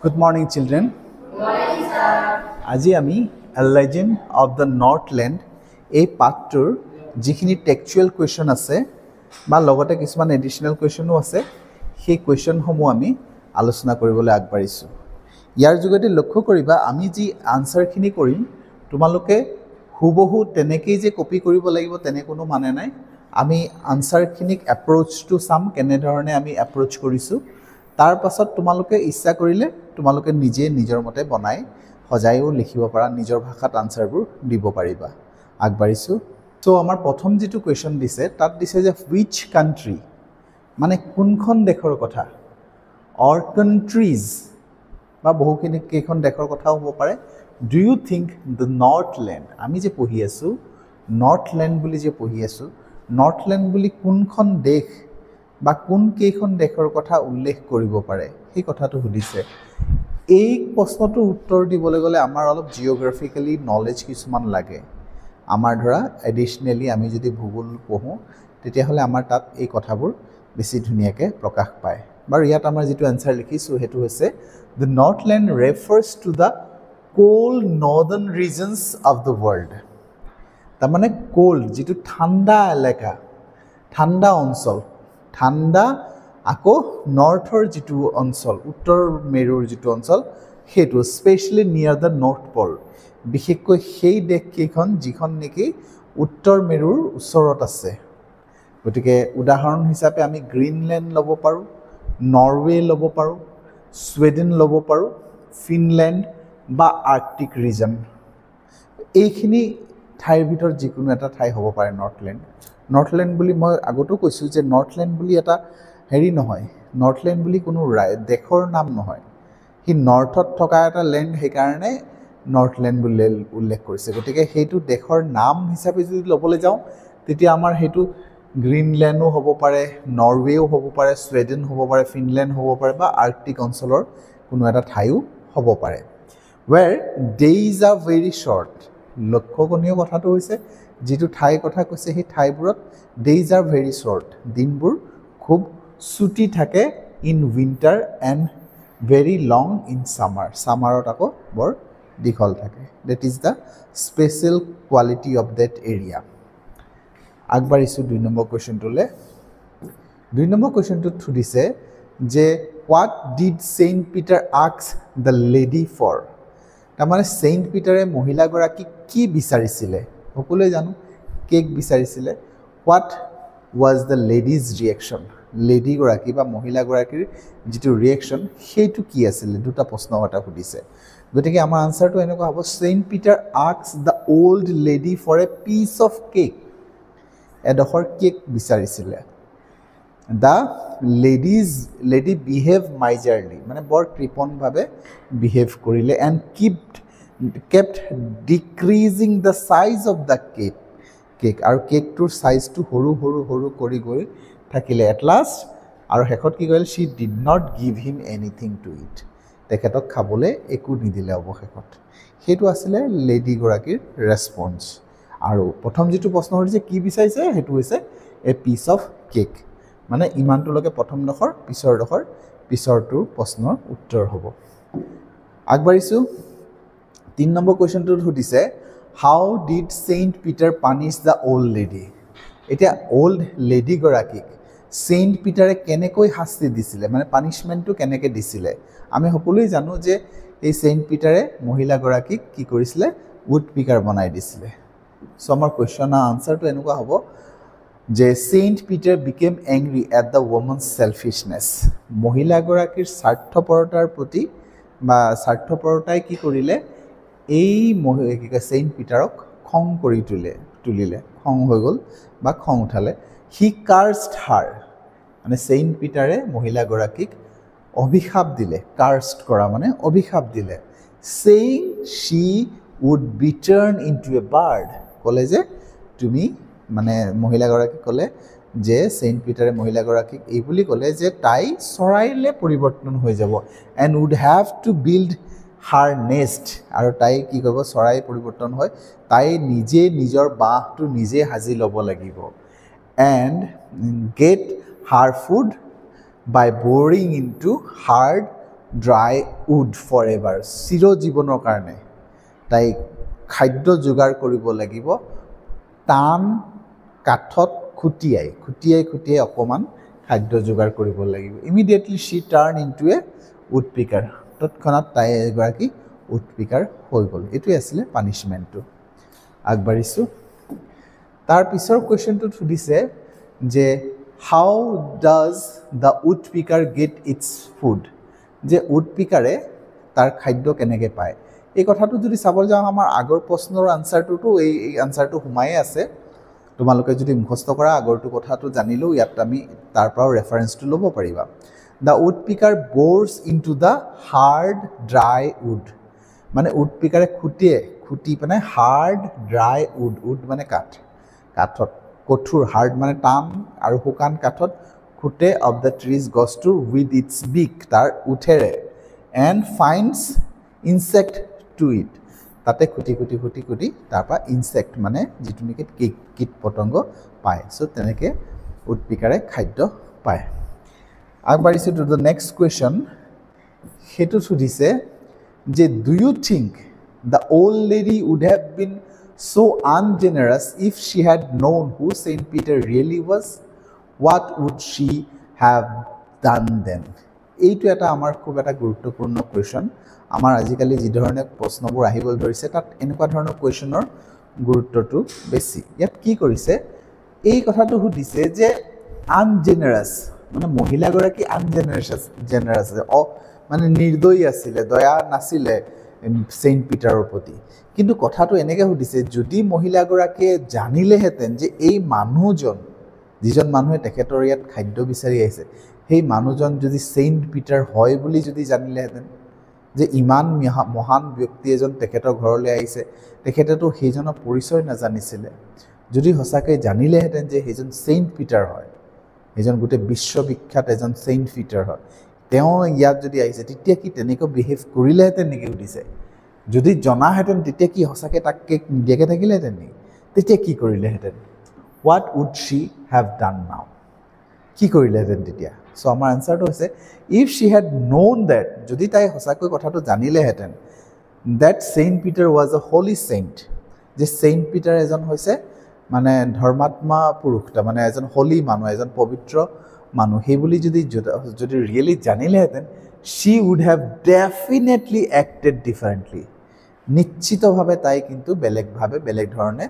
Good morning, children. Good morning, sir. আজি আমি A Legend of the Northland এই পাঠটোৰ যিখিনি টেক্সচুৱেল কুৱেশ্যন আছে বা লগতে কিছুমান এডিশনাল কুৱেশ্যনো আছে সেই কুৱেশ্যনসমূহ আমি আলোচনা কৰিবলৈ আগবাঢ়িছোঁ। ইয়াৰ যোগেদি লক্ষ্য কৰিবা আমি যি আনসাৰখিনি কৰিম তোমালোকে হুবহু তেনেকেই যে কপি কৰিব লাগিব তেনে কোনো মানে নাই। আমি আনসাৰখিনিক এপ্ৰোচটো চাম কেনেধৰণে আমি এপ্ৰোচ কৰিছোঁ। তাৰ পাছত তোমালোকে ইচ্ছা কৰিলে তোমালোকে নিজে নিজৰ মতে বনাই সজায়ও লিখিব পাৰা, নিজৰ ভাষাত আনসাৰবোৰ দিব পাৰিবা। আগবাঢ়িছোঁ। সো আমাৰ প্ৰথম যেটো কোৱেশ্চন দিছে তাত দিছে যে which country মানে কোনখন দেশৰ কথা or countries বা বহুখিনি কেইখন দেশৰ কথাও হ'ব পাৰে। Do you think the Northland আমি যে পঢ়ি আছো Northland বুলি যে পঢ়ি আছো Northland বুলি কোনখন দেশ বা কোন কেইখন দেশৰ কথা উল্লেখ কৰিব পাৰে সেই কথাটো সুধিছে। এই প্ৰশ্নটোৰ উত্তৰ দিবলৈ গ'লে আমাৰ অলপ জিওগ্ৰাফিক্যালি নলেজ কিছুমান লাগে। আমাৰ ধৰা এডিশনালি আমি যদি ভূগোল পঢ়োঁ তেতিয়াহ'লে আমাৰ তাত এই কথাবোৰ বেছি ধুনীয়াকৈ প্ৰকাশ পায়। বাৰু ইয়াত আমাৰ যিটো এনসাৰ লিখিছোঁ সেইটো হৈছে The Northland refers to the cold northern regions of the world। তাৰমানে cold যিটো ঠাণ্ডা এলেকা, ঠাণ্ডা অঞ্চল, ঠাণ্ডা আকৌ নৰ্থৰ যিটো অঞ্চল, উত্তৰ মেৰুৰ যিটো অঞ্চল সেইটো স্পেচিয়েলি নিয়াৰ দ্য নৰ্থ পল, বিশেষকৈ সেই দেশকেইখন যিখন নেকি উত্তৰ মেৰুৰ ওচৰত আছে। গতিকে উদাহৰণ হিচাপে আমি গ্ৰীণলেণ্ড ল'ব পাৰোঁ, নৰৱে ল'ব পাৰোঁ, ছুইডেন ল'ব পাৰোঁ, ফিনলেণ্ড বা আৰ্কটিক ৰিজন। এইখিনি ঠাইৰ ভিতৰত যিকোনো এটা ঠাই হ'ব পাৰে নৰ্থলেণ্ড। নৰ্থলেণ্ড বুলি মই আগতো কৈছোঁ যে নৰ্থলেণ্ড বুলি এটা হেৰি নহয়, নৰ্থলেণ্ড বুলি কোনো দেশৰ নাম নহয়, সি নৰ্থত থকা এটা লেণ্ড, সেইকাৰণে নৰ্থলেণ্ড বুলি উল্লেখ কৰিছে। গতিকে সেইটো দেশৰ নাম হিচাপে যদি ল'বলৈ যাওঁ তেতিয়া আমাৰ সেইটো গ্ৰীণলেণ্ডো হ'ব পাৰে, নৰৱেও হ'ব পাৰে, ছুইডেন হ'ব পাৰে, ফিনলেণ্ড হ'ব পাৰে বা আৰ্কটিক অঞ্চলৰ কোনো এটা ঠাইও হ'ব পাৰে। ৱেৰ ডেইজ আৰ ভেৰি শ্বৰ্ট, লক্ষ্যণীয় কথাটো হৈছে যিটো ঠাইৰ কথা কৈছে সেই ঠাইবোৰত ডেইজ আৰ ভেৰি শ্বৰ্ট, দিনবোৰ খুব ছুটি থাকে in winter and very long in summer, ছামাৰত আকৌ বৰ দীঘল থাকে। That is the special quality of that area. আগবাঢ়িছোঁ 2 নম্বৰ কুৱেশ্যনটোলৈ। 2 নম্বৰ কুৱেশ্যনটোত সুধিছে যে what did Saint Peter ask the lady for. তাৰমানে ছেইণ্ট পিটাৰে মহিলাগৰাকীক কি বিচাৰিছিলে? সকলোৱে জানো কেক বিচাৰিছিলে। What was the lady's reaction, লেডিগৰাকী বা মহিলাগৰাকীৰ যিটো ৰিয়েকশ্যন সেইটো কি আছিলে? দুটা প্ৰশ্ন এটা সুধিছে। গতিকে আমাৰ আনচাৰটো এনেকুৱা হ'ব Saint Peter ask the old lady for a piece of cake, এডোখৰ কেক বিচাৰিছিলে। দ্য লেডি বিহেভ মাইজাৰলি, মানে বৰ কৃপণভাৱে বিহেভ কৰিলে। And kept decreasing the size of the cake, আৰু কেকটোৰ চাইজটো সৰু সৰু সৰু কৰি গৈ থাকিলে এট লাষ্ট, আৰু শেষত কি কৰিলে she did not give him anything to it, তেখেতক খাবলৈ একো নিদিলে অৱশেষত। সেইটো আছিলে লেডিগৰাকীৰ ৰেছপঞ্চ। আৰু প্ৰথম যিটো প্ৰশ্ন সুধিছে কি বিচাৰিছে সেইটো হৈছে এ পিচ অফ কেক, মানে ইমানটোলৈকে প্ৰথমডোখৰ, পিছৰটোৰ প্ৰশ্নৰ উত্তৰ হ'ব। আগবাঢ়িছোঁ। 3 নম্বৰ কুৱেশ্যনটোত সুধিছে how did Saint Peter punish the old lady. এতিয়া অল্ড লেডিগৰাকীক ছেইণ্ট পিটাৰে কেনেকৈ শাস্তি দিছিলে, মানে পানিছমেণ্টটো কেনেকৈ দিছিলে? আমি সকলোৱে জানো যে এই ছেইণ্ট পিটাৰে মহিলাগৰাকীক কি কৰিছিলে? উড পিকাৰ বনাই দিছিলে। চ' আমাৰ কুৱেশ্যনৰ আনচাৰটো এনেকুৱা হ'ব যে Saint Peter became angry at the women's selfishness, মহিলাগৰাকীৰ স্বাৰ্থপৰতাৰ প্ৰতি বা স্বাৰ্থপৰতাই কি কৰিলে এই ছেইণ্ট পিটাৰক খং কৰি তুলিলে, খং হৈ গ'ল বা খং উঠালে। হি কাৰ্ছড হাৰ, মানে ছেইণ্ট পিটাৰে মহিলাগৰাকীক অভিশাপ দিলে, কাৰ্ছড কৰা মানে অভিশাপ দিলে। Saying she would be turn into a bird, ক'লে যে তুমি, মানে মহিলাগৰাকীক ক'লে যে ছেইণ্ট পিটাৰে মহিলাগৰাকীক এই বুলি ক'লে যে তাই চৰাইলৈ পৰিৱৰ্তন হৈ যাব। And would have to build her nest, আৰু তাই কি কৰিব? চৰাই পৰিৱৰ্তন হয়, তাই নিজে নিজৰ বাঁহটো নিজে সাজি ল'ব লাগিব। And get her food by boring into hard dry wood forever চিৰজীৱনৰ কাৰণে তাই খাদ্য যোগাৰ কৰিব লাগিব টান কাঠত খুটিয়াই অকণমান খাদ্য যোগাৰ কৰিব লাগিব immediately she turn into a woodpecker তৎক্ষণাত তাই এগৰাকী উড পিকাৰ হৈ গ'ল এইটোৱে আছিলে পানিছমেণ্টটো আগবাঢ়িছোঁ তাৰ পিছৰ কুৱেশ্যনটোত সুধিছে যে how does the woodpecker get its food যে উড পিকাৰে তাৰ খাদ্য কেনেকৈ পায় এই কথাটো যদি চাবলৈ যাওঁ আমাৰ আগৰ প্ৰশ্নৰ আনচাৰটোতো এই আনচাৰটো সোমায়ে আছে তোমালোকে যদি মুখস্থ কৰা আগৰটো কথাটো জানিলেও ইয়াত আমি তাৰ পৰাও ৰেফাৰেঞ্চটো ল'ব পাৰিবা the woodpecker bores into the hard dry wood মানে উড পিকাৰে খুটি পেলাই হাৰ্ড ড্ৰাই উড মানে কাঠত কঠোৰ হাৰ্ড মানে টান আৰু শুকান কাঠত খুটে অফ দ্য ট্ৰিজ গছটো উইথ ইটছ বিক তাৰ উঠেৰে এণ্ড ফাইণ্ডছ ইনচেক্ট টু ইট তাতে খুটি তাৰপৰা ইনচেক্ট মানে যিটো নেকি কীট পতংগ পায় চ' তেনেকৈ উড পিকাৰে খাদ্য পায় আগবাঢ়িছোঁ টু দ্য নেক্সট কুৱেশ্যন সেইটো সুধিছে যে do you think the old lady would have been so ungenerous if she had known who Saint Peter really was what would she have done then এইটো এটা আমাৰ খুব এটা গুৰুত্বপূৰ্ণ কুৱেশ্যন আমাৰ আজিকালি যি ধৰণে প্ৰশ্নবোৰ আহিবলৈ ধৰিছে তাত এনেকুৱা ধৰণৰ কুৱেশ্যনৰ গুৰুত্বটো বেছি ইয়াত কি কৰিছে এই কথাটো সুধিছে যে আনজেনাৰাছ মানে মহিলাগৰাকী জেনাৰাছ মানে নিৰ্দয়ী আছিলে দয়া নাছিলে সেইণ্ট পিটাৰৰ প্ৰতি কিন্তু কথাটো এনেকৈ সুধিছে যদি মহিলাগৰাকীয়ে জানিলেহেঁতেন যে এই মানুহজন যিজন মানুহে তেখেতৰ ইয়াত খাদ্য বিচাৰি আহিছে সেই মানুহজন যদি সেইণ্ট পিটাৰ হয় বুলি যদি জানিলেহেঁতেন যে ইমান মহান ব্যক্তি এজন তেখেতৰ ঘৰলৈ আহিছে তেখেতেতো সেইজনৰ পৰিচয় নাজানিছিলে যদি সঁচাকৈ জানিলেহেঁতেন যে সেইজন সেইণ্ট পিটাৰ হয় সেইজন গোটেই বিশ্ববিখ্যাত এজন সেইণ্ট পিটাৰ হয় তেওঁ ইয়াত যদি আহিছে তেতিয়া কি তেনেকৈ বিহেভ কৰিলেহেঁতেন নেকি সুধিছে যদি জনাহেঁতেন তেতিয়া কি সঁচাকৈ তাক কেক নিদিয়াকৈ থাকিলেহেঁতেন নেকি তেতিয়া কি কৰিলেহেঁতেন what would she have done now কি কৰিলেহেঁতেন তেতিয়া চ' আমাৰ এনচাৰটো হৈছে if she had known that যদি তাই সঁচাকৈ কথাটো জানিলেহেঁতেন that Saint Peter was a holy saint যে সেইণ্ট পিটাৰ এজন হৈছে মানে ধৰ্মাত্মা পুৰুষ মানে এজন হলি মানুহ এজন পবিত্ৰ মানুহ সেই বুলি যদি ৰিয়েলি জানিলেহেঁতেন she would have definitely acted differently নিশ্চিতভাৱে তাই কিন্তু বেলেগ ধৰণে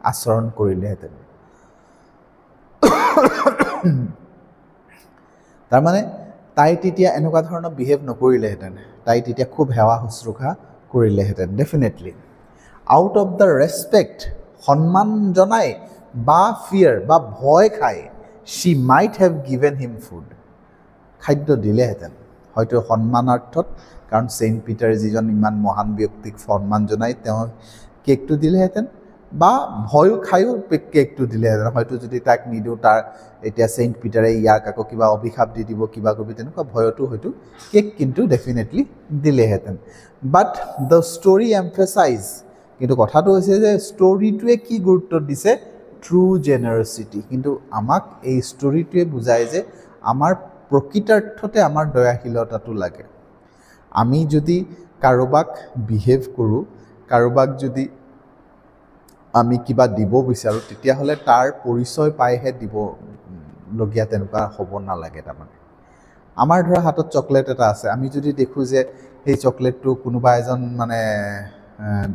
আচৰণ কৰিলেহেঁতেন তাৰমানে তাই তেতিয়া এনেকুৱা ধৰণৰ বিহেভ নকৰিলেহেঁতেন তাই তেতিয়া খুব সেৱা শুশ্ৰূষা কৰিলেহেঁতেন definitely out of the respect সন্মান জনাই বা ফিয়াৰ বা ভয় খাই শ্বি মাইট হেভ গিভেন হিম ফুড খাদ্য দিলেহেঁতেন হয়তো সন্মানাৰ্থত কাৰণ সেইণ্ট পিটাৰ যিজন ইমান মহান ব্যক্তিক সন্মান জনাই তেওঁ কেকটো দিলেহেঁতেন বা ভয়ো খায়ো কেকটো দিলেহেঁতেন হয়তো যদি তাক নিদিওঁ তাৰ এতিয়া সেইণ্ট পিটাৰে ইয়াক আকৌ কিবা অভিশাপ দি দিব কিবা কবি তেনেকুৱা ভয়তো হয়তো কেক কিন্তু ডেফিনেটলি দিলেহেঁতেন বাট দ্য ষ্টৰি এমফেচাইজ কিন্তু কথাটো হৈছে যে ষ্টৰিটোৱে কি গুৰুত্ব দিছে ট্ৰু জেনাৰচিটি কিন্তু আমাক এই ষ্টৰিটোৱে বুজায় যে আমাৰ প্ৰকৃতাৰ্থতে আমাৰ দয়াশীলতাটো লাগে আমি যদি কাৰোবাক বিহেভ কৰোঁ কাৰোবাক যদি আমি কিবা দিব বিচাৰোঁ তেতিয়াহ'লে তাৰ পৰিচয় পাইহে দিবলগীয়া তেনেকুৱা হ'ব নালাগে তাৰমানে আমাৰ ধৰা হাতত চকলেট এটা আছে আমি যদি দেখোঁ যে সেই চকলেটটো কোনোবা এজন মানে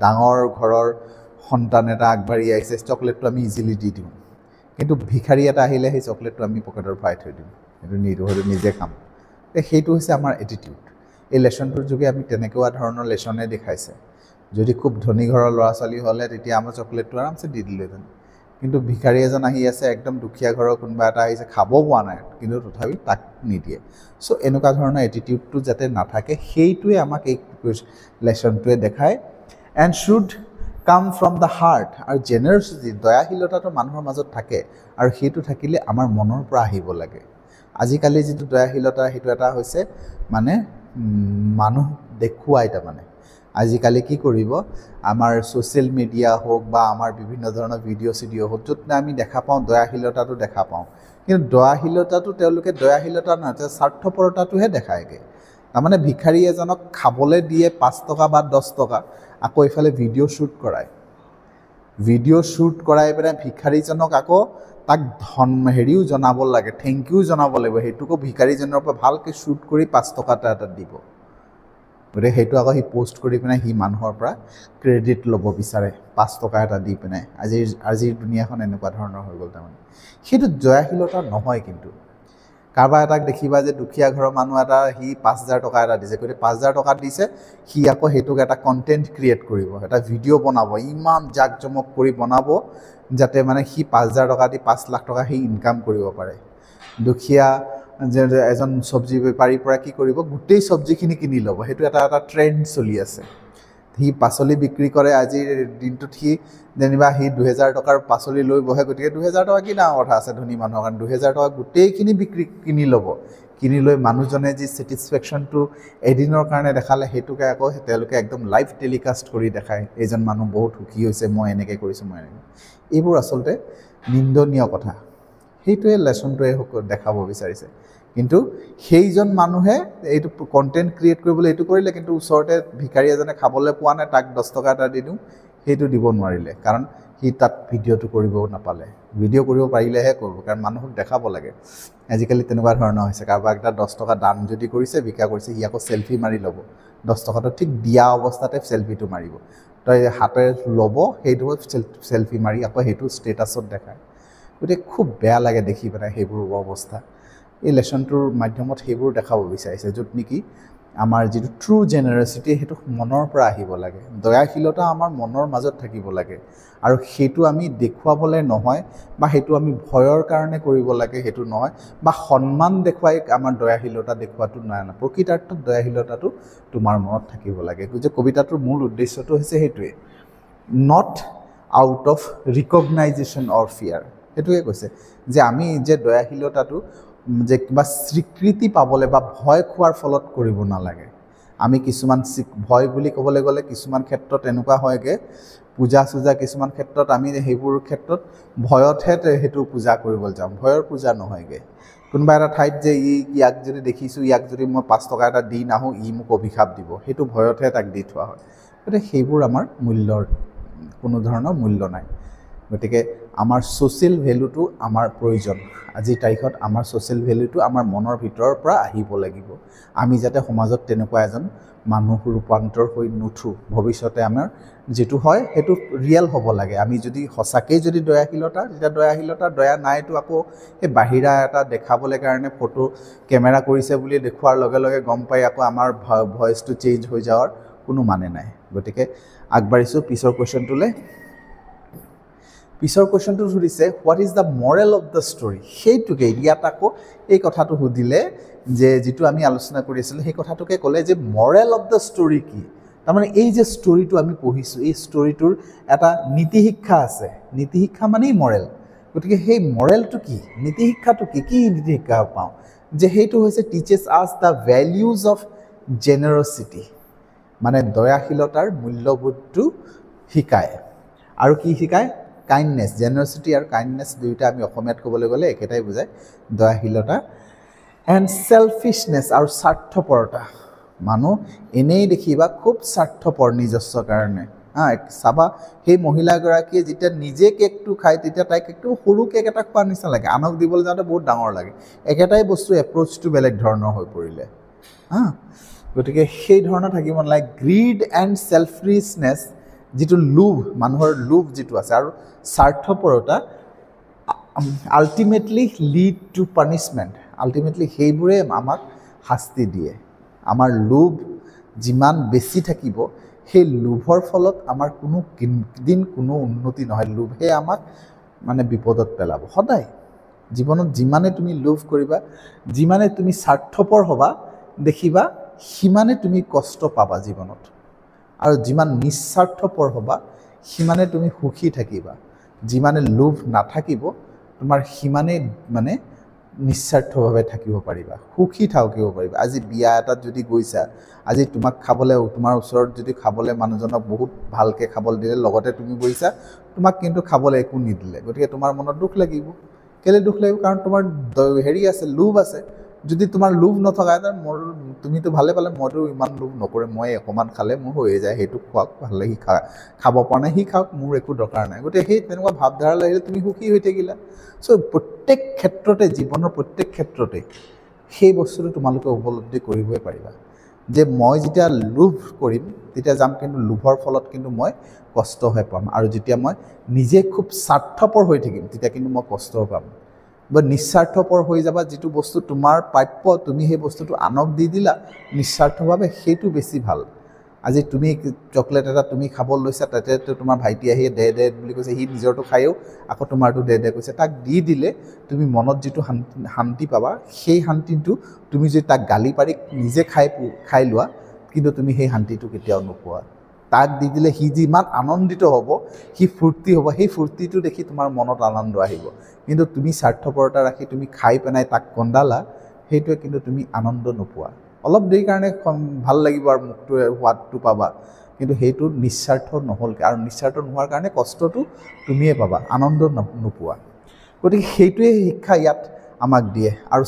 ডাঙৰ ঘৰৰ সন্তান এটা আগবাঢ়ি আহিছে চকলেটটো আমি ইজিলি দি দিওঁ কিন্তু ভিখাৰী এটা আহিলে সেই চকলেটটো আমি পকেটৰ ভৰাই থৈ দিওঁ সেইটো নিদিওঁ হয়তো নিজে খাম সেইটো হৈছে আমাৰ এটিটিউড এই লেচনটোৰ যোগে আমি তেনেকুৱা ধৰণৰ লেচনে দেখাইছে যদি খুব ধনী ঘৰৰ ল'ৰা ছোৱালী হ'লে তেতিয়া আমাৰ চকলেটটো আৰামছে দি দিলেহেঁতেন কিন্তু ভিখাৰী এজন আহি আছে একদম দুখীয়া ঘৰৰ কোনোবা এটা আহিছে খাব পোৱা নাই কিন্তু তথাপি তাক নিদিয়ে চ' এনেকুৱা ধৰণৰ এটিটিউডটো যাতে নাথাকে সেইটোৱে আমাক এই লেচনটোৱে দেখায় and should come from the heart আৰু জেনাৰচিটি দয়াশীলতাটো মানুহৰ মাজত থাকে আৰু সেইটো থাকিলে আমাৰ মনৰ পৰা আহিব লাগে আজিকালি যিটো দয়াশীলতা সেইটো এটা হৈছে মানে মানুহ দেখুৱাই তাৰমানে আজিকালি কি কৰিব আমাৰ ছ'চিয়েল মিডিয়া হওক বা আমাৰ বিভিন্ন ধৰণৰ ভিডিঅ' হওক য'ত আমি দেখা পাওঁ দয়াশীলতাটো দেখা পাওঁ কিন্তু দয়াশীলতাটো তেওঁলোকে দয়াশীলতা নহয় স্বাৰ্থপৰতাটোহে দেখায়গৈ তাৰমানে ভিখাৰী এজনক খাবলৈ দিয়ে 5 টকা বা 10 টকা আকৌ ইফালে ভিডিঅ' শ্বুট কৰায় ভিডিঅ' শ্বুট কৰাই পেলাই ভিখাৰীজনক আকৌ তাক হেৰিও জনাব লাগে থেংক ইউ জনাব লাগিব সেইটোকো ভিখাৰীজনৰ পৰা ভালকৈ শ্বুট কৰি 5 টকা এটা দিব গতিকে সেইটো আকৌ সি পোষ্ট কৰি পিনে সি মানুহৰ পৰা ক্ৰেডিট ল'ব বিচাৰে 5 টকা এটা দি পিনে আজিৰ দুনিয়াখন এনেকুৱা ধৰণৰ হৈ গ'ল তাৰমানে সেইটো দয়াশীলতা নহয় কিন্তু কাৰোবাৰ এটাক দেখিবা যে দুখীয়া ঘৰৰ মানুহ এটা সি 5000 টকা এটা দিছে গতিকে 5000 টকা দিছে সি আকৌ সেইটোক এটা কণ্টেণ্ট ক্ৰিয়েট কৰিব এটা ভিডিঅ' বনাব ইমান জাকজমক কৰি বনাব যাতে মানে সি 5000 টকা দি 5 লাখ টকা সি ইনকাম কৰিব পাৰে দুখীয়া যে এজন চব্জি বেপাৰীৰ পৰা কি কৰিব গোটেই চব্জিখিনি কিনি ল'ব সেইটো এটা ট্ৰেণ্ড চলি আছে সি পাচলি বিক্ৰী কৰে আজিৰ দিনটোত সি যেনিবা সি 2000 টকাৰ পাচলি লৈ বহে গতিকে 2000 টকা কি ডাঙৰ কথা আছে ধনী মানুহৰ কাৰণে 2000 টকা গোটেইখিনি কিনি ল'ব কিনি লৈ মানুহজনে যি ছেটিছফেকশ্যনটো এদিনৰ কাৰণে দেখালে সেইটোকে আকৌ তেওঁলোকে একদম লাইভ টেলিকাষ্ট কৰি দেখায় এইজন মানুহ বহুত সুখী হৈছে মই এনেকৈ কৰিছোঁ মই এনেকৈ এইবোৰ আচলতে নিন্দনীয় কথা সেইটোৱে লেচনটোৱে দেখাব বিচাৰিছে কিন্তু সেইজন মানুহে এইটো কণ্টেণ্ট ক্ৰিয়েট কৰিবলৈ এইটো কৰিলে কিন্তু ওচৰতে ভিখাৰী এজনে খাবলৈ পোৱা নাই তাক 10 টকা এটা দি দিওঁ সেইটো দিব নোৱাৰিলে কাৰণ সি তাত ভিডিঅ'টো কৰিবও নাপালে ভিডিঅ' কৰিব পাৰিলেহে কৰিব কাৰণ মানুহক দেখাব লাগে আজিকালি তেনেকুৱা ধৰণৰ হৈছে কাৰোবাক এটা 10 টকা দান যদি কৰিছে ভিক্ষা কৰিছে সি আকৌ চেলফি মাৰি ল'ব 10 টকাটো ঠিক দিয়া অৱস্থাতে চেলফিটো মাৰিব তই হাতেৰে ল'ব সেইটো চেলফি মাৰি আকৌ সেইটো ষ্টেটাছত দেখায় গতিকে খুব বেয়া লাগে দেখি পেলাই সেইবোৰ অৱস্থা এই লেচনটোৰ মাধ্যমত সেইবোৰ দেখাব বিচাৰিছে য'ত নেকি আমাৰ যিটো ট্ৰু জেনাৰেচিটি সেইটো মনৰ পৰা আহিব লাগে দয়াশীলতা আমাৰ মনৰ মাজত থাকিব লাগে আৰু সেইটো আমি দেখুৱাবলৈ নহয় বা সেইটো আমি ভয়ৰ কাৰণে কৰিব লাগে সেইটো নহয় বা সন্মান দেখুৱাই আমাৰ দয়াশীলতা দেখুৱাটো নাই না প্ৰকৃতাৰ্থত দয়াশীলতাটো তোমাৰ মনত থাকিব লাগে যে কবিতাটোৰ মূল উদ্দেশ্যটো হৈছে সেইটোৱে not out of recognition or fear সেইটোৱে কৈছে যে আমি যে দয়াশীলতাটো যে কিবা স্বীকৃতি পাবলৈ বা ভয় খোৱাৰ ফলত কৰিব নালাগে আমি কিছুমান ভয় বুলি ক'বলৈ গ'লে কিছুমান ক্ষেত্ৰত এনেকুৱা হয়গৈ পূজা চূজা কিছুমান ক্ষেত্ৰত আমি সেইবোৰ ক্ষেত্ৰত ভয়তহে সেইটো পূজা কৰিবলৈ যাওঁ ভয়ৰ পূজা নহয়গৈ কোনোবা এটা ঠাইত যে ইয়াক যদি দেখিছোঁ ইয়াক যদি মই 5 টকা এটা দি নাহোঁ মোক অভিশাপ দিব সেইটো ভয়তহে তাক দি থোৱা হয় গতিকে সেইবোৰ আমাৰ মূল্যৰ কোনো ধৰণৰ মূল্য নাই গতিকে আমাৰ ছ'চিয়েল ভেলুটো আমাৰ প্ৰয়োজন আজিৰ তাৰিখত আমাৰ ছ'চিয়েল ভেলুটো আমাৰ মনৰ ভিতৰৰ পৰা আহিব লাগিব আমি যাতে সমাজত তেনেকুৱা এজন মানুহ ৰূপান্তৰ হৈ নুঠোঁ ভৱিষ্যতে আমাৰ যেটো হয় সেইটো ৰিয়েল হ'ব লাগে আমি যদি সঁচাকৈ যদি দয়াশীলতা যেতিয়া দয়া নাইতো আকৌ এই বাহিৰা এটা দেখাবলৈ কাৰণে ফটো কেমেৰা কৰিছে বুলি দেখুৱাৰ লগে লগে গম পাই আকৌ আমাৰ ভইচটো চেঞ্জ হৈ যাৱাৰ কোনো মানে নাই গতিকে আগবাঢ়িছোঁ পিছৰ কুৱেশ্যনটোলৈ পিছৰ কুৱেশ্যনটো সুধিছে what is the Morrell of the story সেইটোকে ইয়াত আকৌ এই কথাটো সুধিলে যে যিটো আমি আলোচনা কৰি আছিলোঁ সেই কথাটোকে ক'লে যে মৰেল অফ দ্য ষ্টৰী কি তাৰমানে এই যে ষ্টৰীটো আমি পঢ়িছোঁ এই ষ্টৰীটোৰ এটা নীতি শিক্ষা আছে নীতি শিক্ষা মানেই মৰেল গতিকে সেই মৰেলটো কি নীতি শিক্ষাটো কি নীতি শিক্ষা পাওঁ যে সেইটো হৈছে টিচেছ আছ দ্য ভেলিউজ অফ জেনাৰচিটি মানে দয়াশীলতাৰ মূল্যবোধটো শিকায় আৰু কি শিকায় কাইণ্ডনেছ জেনাৰচিটি আৰু কাইণ্ডনেছ দুয়োটা আমি অসমীয়াত ক'বলৈ গ'লে একেটাই বুজায় দয়াশীলতা এণ্ড চেলফিছনেছ আৰু স্বাৰ্থপৰতা মানুহ এনেই দেখিবা খুব স্বাৰ্থপৰ নিজস্ব কাৰণে চাবা সেই মহিলাগৰাকীয়ে যেতিয়া নিজে কেকটো খায় তেতিয়া তাই কেকটো সৰু কেক এটা খোৱাৰ নিচিনা লাগে আনক দিবলৈ যাওঁতে বহুত ডাঙৰ লাগে একেটাই বস্তু এপ্ৰ'চটো বেলেগ ধৰণৰ হৈ পৰিলে গতিকে সেই ধৰণৰ থাকিব নালাগে গ্ৰীড এণ্ড চেলফিছনেছ যিটো লোভ মানুহৰ লোভ যিটো আছে আৰু স্বাৰ্থপৰতা ultimately lead to punishment ultimately সেইবোৰে আমাক শাস্তি দিয়ে আমাৰ লোভ যিমান বেছি থাকিব সেই লোভৰ ফলত আমাৰ কোনো উন্নতি নহয় লোভে আমাক মানে বিপদত পেলাব সদায় জীৱনত যিমানে তুমি লোভ কৰিবা যিমানে তুমি স্বাৰ্থপৰ হ'বা দেখিবা সিমানে তুমি কষ্ট পাবা জীৱনত আৰু যিমান নিস্বাৰ্থপৰ হ'বা সিমানে তুমি সুখী থাকিবা যিমানে লোভ নাথাকিব তোমাৰ সিমানে মানে নিস্বাৰ্থভাৱে থাকিব পাৰিবা সুখী থাকিব পাৰিবা আজি বিয়া এটাত যদি গৈছা আজি তোমাক খাবলৈ তোমাৰ ওচৰত যদি খাবলৈ মানুহজনক বহুত ভালকৈ খাবলৈ দিলে লগতে তুমি গৈছা তোমাক কিন্তু খাবলৈ একো নিদিলে গতিকে তোমাৰ মনত দুখ লাগিব কেলৈ দুখ লাগিব কাৰণ তোমাৰ হেৰি আছে লোভ আছে যদি তোমাৰ লোভ নথকা মোৰ তুমিতো ভালে পালে মইতো ইমান লোভ নকৰে মই অকণমান খালে মোৰ হৈয়ে যায় সেইটো খোৱাক ভালে সি খাব পৰা নাই সি খাওক মোৰ একো দৰকাৰ নাই গতিকে সেই তেনেকুৱা ভাৱধাৰা লাগিলে তুমি সুখী হৈ থাকিলা চ' প্ৰত্যেক ক্ষেত্ৰতে জীৱনৰ প্ৰত্যেক ক্ষেত্ৰতে সেই বস্তুটো তোমালোকে উপলব্ধি কৰিবই পাৰিবা যে মই যেতিয়া লোভ কৰিম তেতিয়া যাম কিন্তু লোভৰ ফলত কিন্তু মই কষ্ট হৈ পাম আৰু যেতিয়া মই নিজে খুব স্বাৰ্থপৰ হৈ থাকিম তেতিয়া কিন্তু মই কষ্ট পাম বা নিস্বাৰ্থপৰ হৈ যাবা যিটো বস্তু তোমাৰ প্ৰাপ্য তুমি সেই বস্তুটো আনক দি দিলা নিস্বাৰ্থভাৱে সেইটো বেছি ভাল আজি তুমি চকলেট এটা তুমি খাব লৈছা তাতে তোমাৰ ভাইটি আহি দে দে বুলি কৈছে সি নিজৰটো খায়ও আকৌ তোমাৰটো দে দে কৈছে তাক দি দিলে তুমি মনত যিটো শান্তি পাবা সেই শান্তিটো তুমি যদি তাক গালি পাৰি নিজে খাই লোৱা কিন্তু তুমি সেই শান্তিটো কেতিয়াও নোপোৱা তাক দি দিলে সি যিমান আনন্দিত হ'ব সি ফূৰ্তি হ'ব সেই ফূৰ্তিটো দেখি তোমাৰ মনত আনন্দ আহিব কিন্তু তুমি স্বাৰ্থপৰতা ৰাখি তুমি খাই পেলাই তাক কন্দালা সেইটোৱে কিন্তু তুমি আনন্দ নোপোৱা অলপ দেৰি কাৰণে ভাল লাগিব আৰু মুখটোৱে সোৱাদটো পাবা কিন্তু সেইটো নিস্বাৰ্থ নহ'লকৈ আৰু নিস্বাৰ্থ নোহোৱাৰ কাৰণে কষ্টটো তুমিয়ে পাবা আনন্দ নোপোৱা গতিকে সেইটোৱে শিক্ষা ইয়াত আমাক দিয়ে আৰু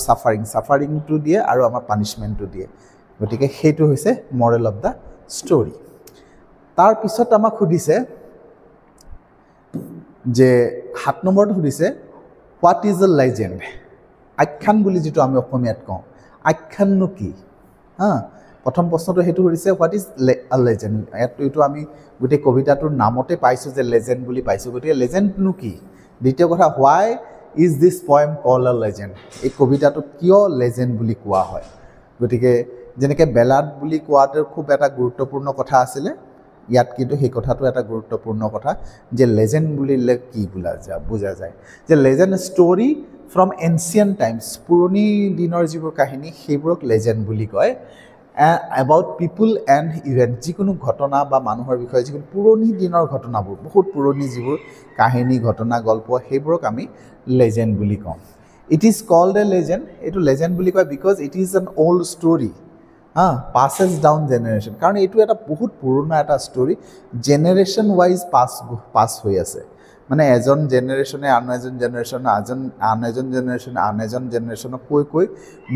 চাফাৰিংটো দিয়ে আৰু আমাৰ পানিছমেণ্টটো দিয়ে গতিকে সেইটো হৈছে মৰেল অফ দ্য ষ্টৰী তাৰপিছত আমাক সুধিছে যে 7 নম্বৰটো সুধিছে হোৱাট ইজ এ লেজেণ্ড আখ্যান বুলি যিটো আমি অসমীয়াত কওঁ আখ্যাননো কি প্ৰথম প্ৰশ্নটো সেইটো সুধিছে হোৱাট ইজ এ লেজেণ্ড এইটো আমি গোটেই কবিতাটোৰ নামতে পাইছোঁ যে লেজেণ্ড বুলি পাইছোঁ গতিকে লেজেণ্ডনো কি দ্বিতীয় কথা why is this poem call a legend এই কবিতাটো কিয় লেজেণ্ড বুলি কোৱা হয় গতিকে যেনেকৈ বেলাড বুলি কোৱাটো খুব এটা গুৰুত্বপূৰ্ণ কথা আছিলে ইয়াত কিন্তু সেই কথাটো এটা গুৰুত্বপূৰ্ণ কথা যে লেজেণ্ড বুলিলে কি বুজা যায় যে legend story from ancient times পুৰণি দিনৰ যিবোৰ কাহিনী সেইবোৰক লেজেণ্ড বুলি কয় এবাউট পিপুল এণ্ড ইভেণ্ট যিকোনো ঘটনা বা মানুহৰ বিষয়ে যিকোনো পুৰণি দিনৰ ঘটনাবোৰ বহুত পুৰণি যিবোৰ কাহিনী ঘটনা গল্প সেইবোৰক আমি লেজেণ্ড বুলি কওঁ it is called a legend এইটো লেজেণ্ড বুলি কয় because it is an old story passes down generation কাৰণ এইটো এটা বহুত পুৰণা এটা ষ্টৰী জেনেৰেশ্যন ৱাইজ পাছ হৈ আছে মানে এজন জেনেৰেশ্যনে আন এজন জেনেৰেশ্যনক কৈ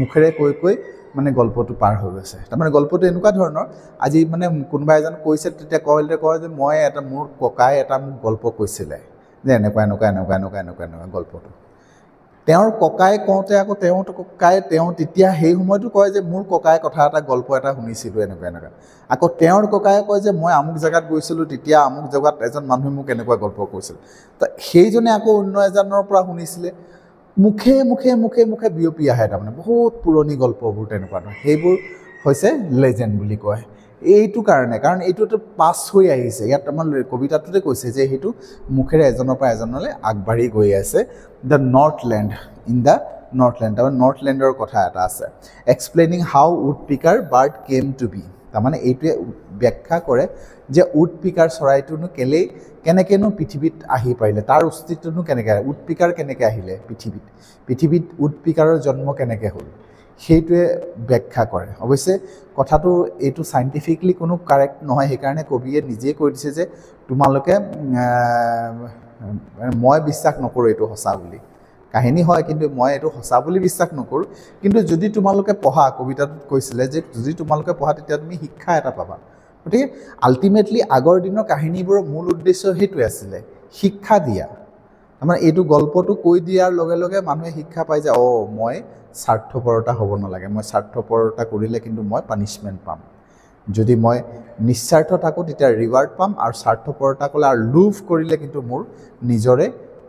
মুখেৰে কৈ মানে গল্পটো পাৰ হৈ গৈছে তাৰমানে গল্পটো এনেকুৱা ধৰণৰ আজি মানে কোনোবা এজন কৈছে তেতিয়া কয় যে মই মোৰ ককাই এটা মোক গল্প কৈছিলে যে এনেকুৱা গল্পটো তেওঁৰ ককাই কওঁতে আকৌ তেওঁ তেতিয়া সেই সময়তো কয় যে মোৰ ককাই কথা এটা গল্প এটা শুনিছিলোঁ এনেকুৱা আকৌ তেওঁৰ ককায়ে কয় যে মই আমুক জেগাত গৈছিলোঁ তেতিয়া আমুক জেগাত এজন মানুহে মোক এনেকুৱা গল্প কৈছিল তো সেইজনে আকৌ অন্য এজনৰ পৰা শুনিছিলে মুখে বিয়পি আহে তাৰমানে বহুত পুৰণি গল্পবোৰ তেনেকুৱা ধৰণৰ সেইবোৰ হৈছে লেজেণ্ড বুলি কয় এইটো কাৰণে কাৰণ এইটোতো পাছ হৈ আহিছে ইয়াত আমাৰ কবিতাটোতে কৈছে যে সেইটো মুখেৰে এজনৰ পৰা এজনলৈ আগবাঢ়ি গৈ আছে দ্য নৰ্থলেণ্ড তাৰমানে নৰ্থলেণ্ডৰ কথা এটা আছে explaining how woodpecker bird came to be তাৰমানে এইটোৱে ব্যাখ্যা কৰে যে উড পিকাৰ চৰাইটোনো কেনেকৈনো পৃথিৱীত আহি পাৰিলে তাৰ অস্তিত্বনো কেনেকৈ উড পিকাৰ কেনেকৈ আহিলে পৃথিৱীত উড পিকাৰৰ জন্ম কেনেকৈ হ'ল সেইটোৱে ব্যাখ্যা কৰে অৱশ্যে কথাটো এইটো চাইণ্টিফিকলি কোনো কাৰেক্ট নহয় সেইকাৰণে কবিয়ে নিজেই কৈ দিছে যে তোমালোকে মই বিশ্বাস নকৰোঁ এইটো সঁচা বুলি কাহিনী হয় কিন্তু মই এইটো সঁচা বুলি বিশ্বাস নকৰোঁ কিন্তু যদি তোমালোকে পঢ়া কবিতাটোত কৈছিলে যে যদি তোমালোকে পঢ়া তেতিয়া তুমি শিক্ষা এটা পাবা গতিকে আল্টিমেটলি আগৰ দিনৰ কাহিনীবোৰৰ মূল উদ্দেশ্য সেইটোৱে আছিলে শিক্ষা দিয়া তাৰমানে এইটো গল্পটো কৈ দিয়াৰ লগে লগে মানুহে শিক্ষা পায় যে মই স্বাৰ্থপৰতা হ'ব নালাগে মই স্বাৰ্থপৰতা কৰিলে কিন্তু মই পানিছমেণ্ট পাম যদি মই নিস্বাৰ্থ থাকোঁ তেতিয়া ৰিৱাৰ্ড পাম আৰু স্বাৰ্থপৰতা ক'লে আৰু লোভ কৰিলে কিন্তু মোৰ নিজৰে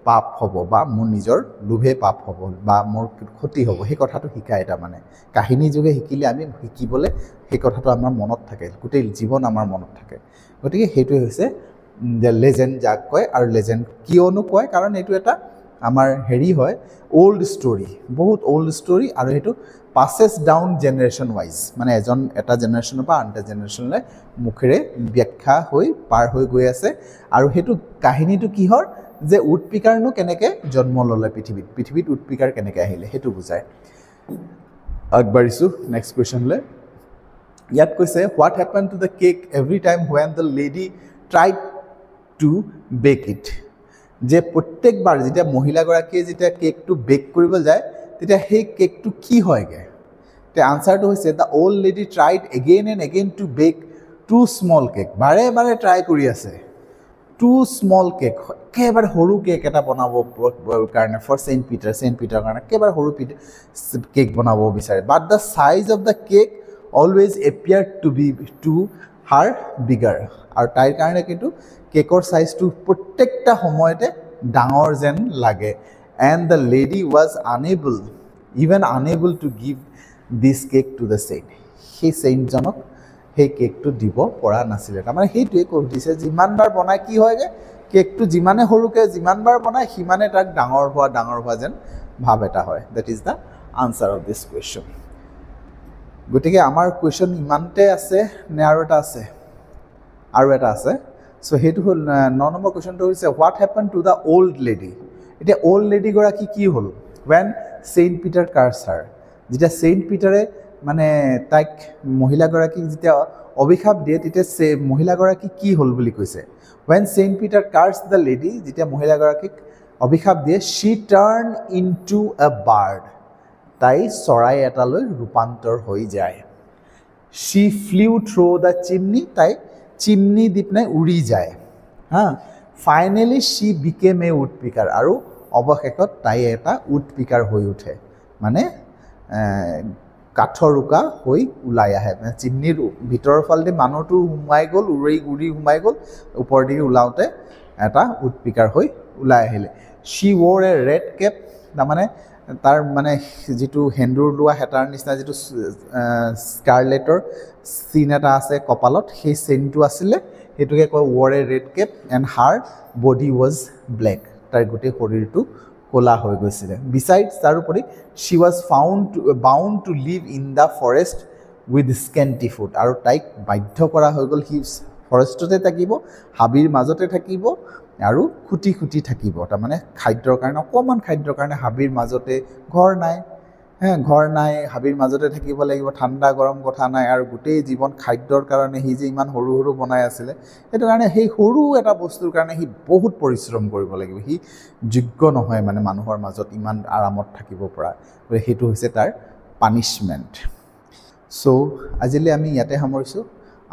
পাপ হ'ব বা মোৰ নিজৰ লোভে পাপ হ'ব বা মোৰ ক্ষতি হ'ব সেই কথাটো শিকায় তাৰমানে কাহিনী যোগে শিকিলে আমি শিকিবলৈ সেই কথাটো আমাৰ মনত থাকে গোটেই জীৱন আমাৰ মনত থাকে গতিকে সেইটোৱে হৈছে লেজেণ্ড যাক কয় আৰু লেজেণ্ড কিয়নো কয় কাৰণ এইটো এটা আমাৰ হয় অল্ড ষ্টৰী বহুত অল্ড ষ্টৰী আৰু সেইটো passes down generation wise মানে এটা জেনেৰেশ্যনৰ পৰা আন এটা জেনেৰেশ্যনলৈ মুখেৰে ব্যাখ্যা হৈ পাৰ হৈ গৈ আছে আৰু সেইটো কাহিনীটো কিহৰ যে উড পিকাৰনো কেনেকৈ জন্ম ল'লে পৃথিৱীত উড পিকাৰ কেনেকৈ আহিলে সেইটো বুজায় আগবাঢ়িছোঁ নেক্সট কুৱেশ্যনলৈ ইয়াত কৈছে what happen to the cake every time when the lady tried to bake it যে প্ৰত্যেকবাৰ যেতিয়া মহিলাগৰাকীয়ে যেতিয়া কেকটো বেক কৰিবলৈ যায় তেতিয়া সেই কেকটো কি হয়গৈ তে আনসাৰটো হৈছে the old lady tried again and again to bake 2 small cake বাৰে বাৰে ট্ৰাই কৰি আছে 2 স্মল কেক একেবাৰে সৰু কেক এটা বনাব কাৰণে ফৰ সেন্ট পিটাৰ কাৰণে একেবাৰে সৰু কেক বনাব বিচাৰে but the size of the cake always appear to be to her bigger আৰু তাইৰ কাৰণে কিন্তু কেকৰ সাইজটো প্ৰত্যেকটা সময়তে ডাঙৰ যেন লাগে and the lady was unable to give this cake to the saint he saint janok he cake to দিব পৰা নাছিলে তাৰমানে হেইটোৱে কৈ দিছে যিমানবাৰ বনাই কি হয়গে কেকটো যিমানে সৰুকে যিমানবাৰ বনাই সিমানে তাক ডাঙৰ হোৱা যেন ভাব এটা হয় that is the answer of this question গতিকে আমাৰ কোৱেশ্চন ইমানতে আছে নে আৰু এটা আছে সো হেতু হল 9 নম্বৰ কোৱেশ্চনটো হৈছে what happened to the old lady এটা ওল্ড লেডি গৰাকী কি হল when Saint Peter cursed her যেটা সেন্ট পিটাৰে মানে তাইক মহিলা গৰাকী যেটা অভিশাপ দিয়ে তেতিয়া সে মহিলা গৰাকী কি হল বুলি কৈছে when Saint Peter cursed the lady যেটা মহিলা গৰাকীক অভিশাপ দিয়ে she turned into a bird তাই চৰাই এটালৈ ৰূপান্তৰ হৈ যায় she flew through the chimney তাই চিমনি দিপনে উৰি যায় হা finally she became a woodpecker আৰু অৱশেষত তাই এটা woodpecker হৈ উঠে মানে কাঠৰুকা হৈ উলাই আহে মানে চিমনিৰ ভিতৰৰ ফালদি মানুহটো হুমাই গল উৰি হুমাই গল ওপৰ দি উলাওতে এটা woodpecker হৈ উলাই আহিলে she wore a red cap মানে তাৰ মানে যেটো হেন্দুৰ লোৱা হেটাৰ নিচিনা যেটো স্কাৰলেটৰ সিন এটা আছে কপালত সেই সিনটো আছিল হেতুকে কয় wore a red cap and her body was black তাৰ গোটে শৰীৰটো কোলা হৈ গৈছিল besides তাৰোপৰি she was bound to live in the forest with scanty food আৰু তাইক বাধ্য কৰা হৈ গল হি ফৰেষ্টতে থাকিব হাবিৰ মাজতে থাকিব আৰু খুটি থাকিব তাৰ মানে খাদ্যৰ কাৰণে অকমান খাদ্যৰ কাৰণে হাবিৰ মাজতে ঘৰ নাই হাবিৰ মাজতে থাকিব লাগিব ঠাণ্ডা গৰম কথা নাই আৰু গোটেই জীৱন খাদ্যৰ কাৰণে হি যে ইমান সৰু বনাই আছিল এটো কাৰণে সেই সৰু এটা বস্তুৰ কাৰণে হি বহুত পৰিশ্ৰম কৰিব লাগিব হি যোগ্য নহয় মানে মানুহৰ মাজত ইমান আৰামত থাকিব পৰা হেতু হৈছে তাৰ পানিশমেন্ট সো আজিলে আমি ইয়াতে সামৰিছো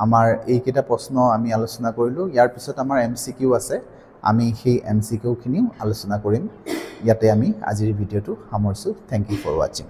আমাৰ এইকেইটা প্ৰশ্ন আমি আলোচনা কৰিলো ইয়াৰ পিছত আমাৰ এমসিকিউ আছে আমি সেই এমসিকিউ খিনিও আলোচনা কৰিম ইয়াতে আমি আজিৰ ভিডিওটো সামৰিছো থ্যাংক ইউ ফৰ ওয়াচিং